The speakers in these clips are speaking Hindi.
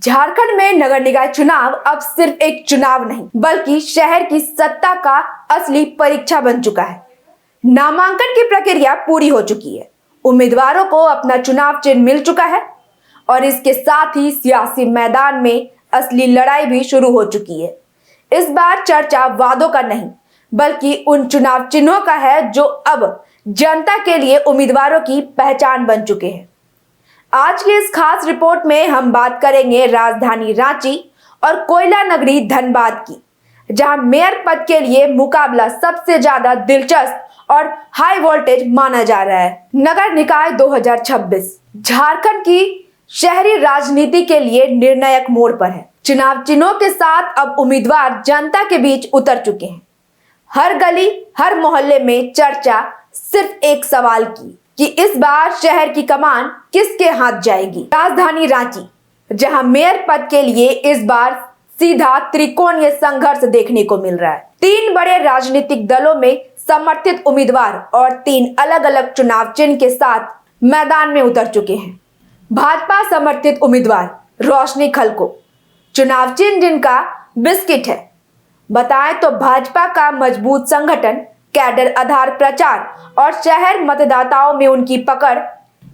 झारखंड में नगर निकाय चुनाव अब सिर्फ एक चुनाव नहीं बल्कि शहर की सत्ता का असली परीक्षा बन चुका है। नामांकन की प्रक्रिया पूरी हो चुकी है, उम्मीदवारों को अपना चुनाव चिन्ह मिल चुका है और इसके साथ ही सियासी मैदान में असली लड़ाई भी शुरू हो चुकी है। इस बार चर्चा वादों का नहीं बल्कि उन चुनाव चिन्हों का है जो अब जनता के लिए उम्मीदवारों की पहचान बन चुके हैं। आज की इस खास रिपोर्ट में हम बात करेंगे राजधानी रांची और कोयला नगरी धनबाद की, जहां मेयर पद के लिए मुकाबला सबसे ज्यादा दिलचस्प और हाई वोल्टेज माना जा रहा है। नगर निकाय 2026 झारखंड की शहरी राजनीति के लिए निर्णायक मोड़ पर है। चुनाव चिन्हों के साथ अब उम्मीदवार जनता के बीच उतर चुके हैं। हर गली हर मोहल्ले में चर्चा सिर्फ एक सवाल की कि इस बार शहर की कमान किसके हाथ जाएगी। राजधानी रांची, जहां मेयर पद के लिए इस बार सीधा त्रिकोणीय संघर्ष देखने को मिल रहा है। 3 बड़े राजनीतिक दलों में समर्थित उम्मीदवार और 3 अलग अलग चुनाव चिन्ह के साथ मैदान में उतर चुके हैं। भाजपा समर्थित उम्मीदवार रोशनी खलको, चुनाव चिन्ह जिनका बिस्किट है। बताएं तो भाजपा का मजबूत संगठन, कैडर आधार प्रचार और शहर मतदाताओं में उनकी पकड़,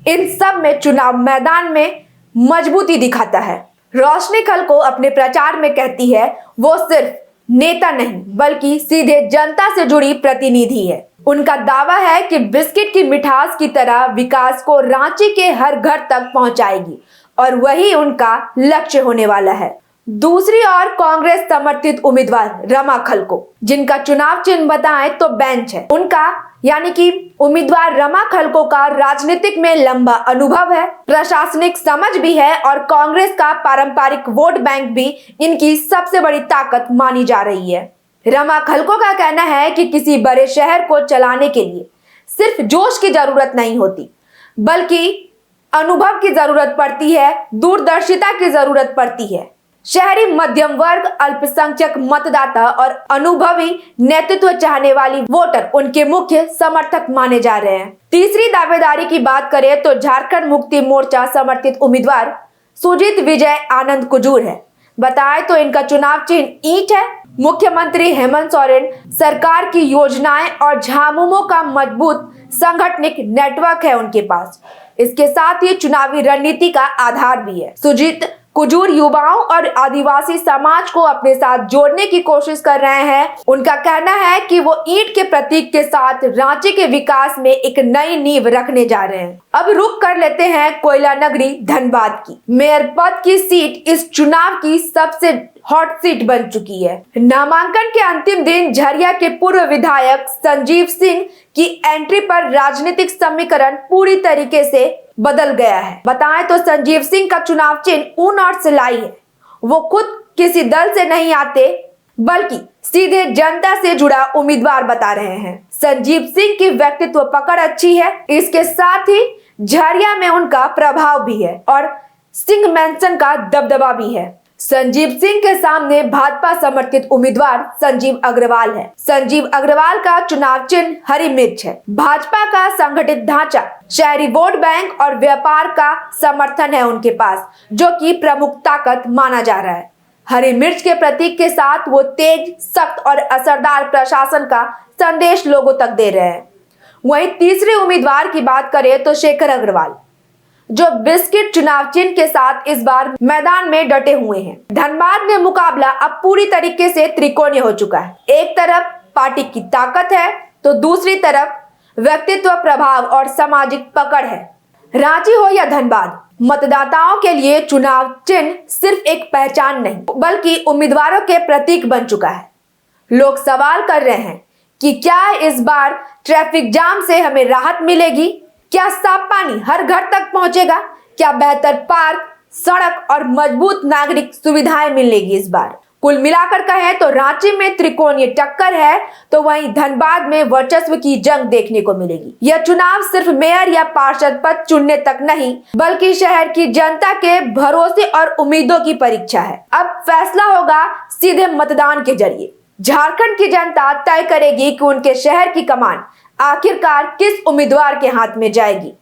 इन सब में चुनाव मैदान में मजबूती दिखाता है। रोशनी खलको अपने प्रचार में कहती है वो सिर्फ नेता नहीं बल्कि सीधे जनता से जुड़ी प्रतिनिधि है। उनका दावा है कि बिस्किट की मिठास की तरह विकास को रांची के हर घर तक पहुंचाएगी और वही उनका लक्ष्य होने वाला है। दूसरी ओर कांग्रेस समर्थित उम्मीदवार रमा खलको, जिनका चुनाव चिन्ह बताएं तो बेंच है। उनका यानी कि उम्मीदवार रमा खलको का राजनीतिक में लंबा अनुभव है, प्रशासनिक समझ भी है और कांग्रेस का पारंपरिक वोट बैंक भी इनकी सबसे बड़ी ताकत मानी जा रही है। रमा खलको का कहना है कि किसी बड़े शहर को चलाने के लिए सिर्फ जोश की जरूरत नहीं होती बल्कि अनुभव की जरूरत पड़ती है, दूरदर्शिता की जरूरत पड़ती है। शहरी मध्यम वर्ग, अल्पसंख्यक मतदाता और अनुभवी नेतृत्व चाहने वाली वोटर उनके मुख्य समर्थक माने जा रहे हैं। तीसरी दावेदारी की बात करें तो झारखंड मुक्ति मोर्चा समर्थित उम्मीदवार सुजीत विजय आनंद कुजूर है। बताएं तो इनका चुनाव चिन्ह ईंट है। मुख्यमंत्री हेमंत सोरेन सरकार की योजनाएं और झामुमो का मजबूत संगठनिक नेटवर्क है उनके पास। इसके साथ ही चुनावी रणनीति का आधार भी है। सुजीत कुजूर युवाओं और आदिवासी समाज को अपने साथ जोड़ने की कोशिश कर रहे हैं। उनका कहना है कि वो ईंट के प्रतीक के साथ रांची के विकास में एक नई नींव रखने जा रहे हैं। अब रुक कर लेते हैं कोयला नगरी धनबाद की। मेयर पद की सीट इस चुनाव की सबसे हॉट सीट बन चुकी है। नामांकन के अंतिम दिन झरिया के पूर्व विधायक संजीव सिंह की एंट्री पर राजनीतिक समीकरण पूरी तरीके से बदल गया है। बताएं तो संजीव सिंह का चुनाव चिन्ह ऊन और सिलाई है। वो खुद किसी दल से नहीं आते बल्कि सीधे जनता से जुड़ा उम्मीदवार बता रहे हैं। संजीव सिंह की व्यक्तित्व पकड़ अच्छी है, इसके साथ ही झरिया में उनका प्रभाव भी है और सिंह मेंशन का दबदबा भी है। संजीव सिंह के सामने भाजपा समर्थित उम्मीदवार संजीव अग्रवाल है। संजीव अग्रवाल का चुनाव चिन्ह हरी मिर्च है। भाजपा का संगठित ढांचा, शहरी वोट बैंक और व्यापार का समर्थन है उनके पास, जो कि प्रमुख ताकत माना जा रहा है। हरी मिर्च के प्रतीक के साथ वो तेज, सख्त और असरदार प्रशासन का संदेश लोगों तक दे रहे हैं। वहीं तीसरे उम्मीदवार की बात करें तो शेखर अग्रवाल, जो बिस्किट चुनाव चिन्ह के साथ इस बार मैदान में डटे हुए हैं। धनबाद में मुकाबला अब पूरी तरीके से त्रिकोणीय हो चुका है। एक तरफ पार्टी की ताकत है तो दूसरी तरफ व्यक्तित्व, प्रभाव और सामाजिक पकड़ है। रांची हो या धनबाद, मतदाताओं के लिए चुनाव चिन्ह सिर्फ एक पहचान नहीं बल्कि उम्मीदवारों के प्रतीक बन चुका है। लोग सवाल कर रहे हैं कि क्या इस बार ट्रैफिक जाम से हमें राहत मिलेगी? क्या साफ पानी हर घर तक पहुंचेगा? क्या बेहतर पार्क, सड़क और मजबूत नागरिक सुविधाएं मिलेगी इस बार? कुल मिलाकर कहें तो रांची में त्रिकोणीय टक्कर है तो वहीं धनबाद में वर्चस्व की जंग देखने को मिलेगी। यह चुनाव सिर्फ मेयर या पार्षद पद चुनने तक नहीं बल्कि शहर की जनता के भरोसे और उम्मीदों की परीक्षा है। अब फैसला होगा सीधे मतदान के जरिए। झारखंड की जनता तय करेगी कि उनके शहर की कमान आखिरकार किस उम्मीदवार के हाथ में जाएगी।